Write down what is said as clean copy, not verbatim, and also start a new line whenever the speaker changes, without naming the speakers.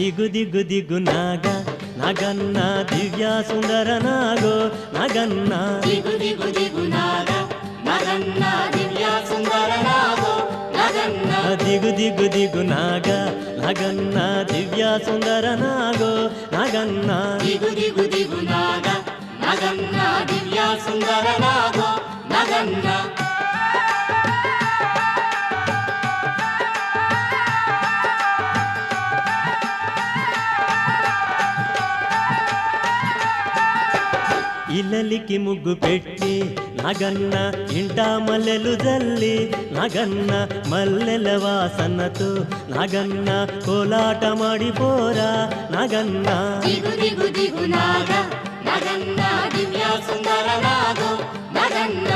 ದಿಗು ದಿಗು ದಿಗು ನಾಗ ನಗನ್ನ ದಿವ್ಯ ಸುಂದರ ನಾಗೋ ನಗನ್ನ
ದಿಗು ದಿಗು ದಿಗು ನಾಗ ನಗನ್ನ ದಿವ್ಯ ಸುಂದರ ನಾಗೋ ನಗನ್ನ
ದಿಗು ದಿಗು ದಿಗು ನಾಗ ನಗನ್ನ ದಿವ್ಯ ಸುಂದರ ನಾಗೋ ನಗನ್ನ
ದಿಗು ದಿಗು ದಿಗು ನಾಗ ನಗನ್ನ ದಿವ್ಯ ಸುಂದರ ನಾಗೋ ನಗನ್ನ
ఇల్లలికి ముగ్గు పెట్టి నగన్న ఇంట మల్లెలు జల్లి నగన్న మల్లెల వాసనతో నగన్న కోలాట మాడిపోరా నగన్న
ದಿಗು ದಿಗು ದಿಗು ನಾಗ ನಗನ್ನ ದಿವ್ಯ ಸುಂದರ ನಾಗೋ ನಗನ್ನ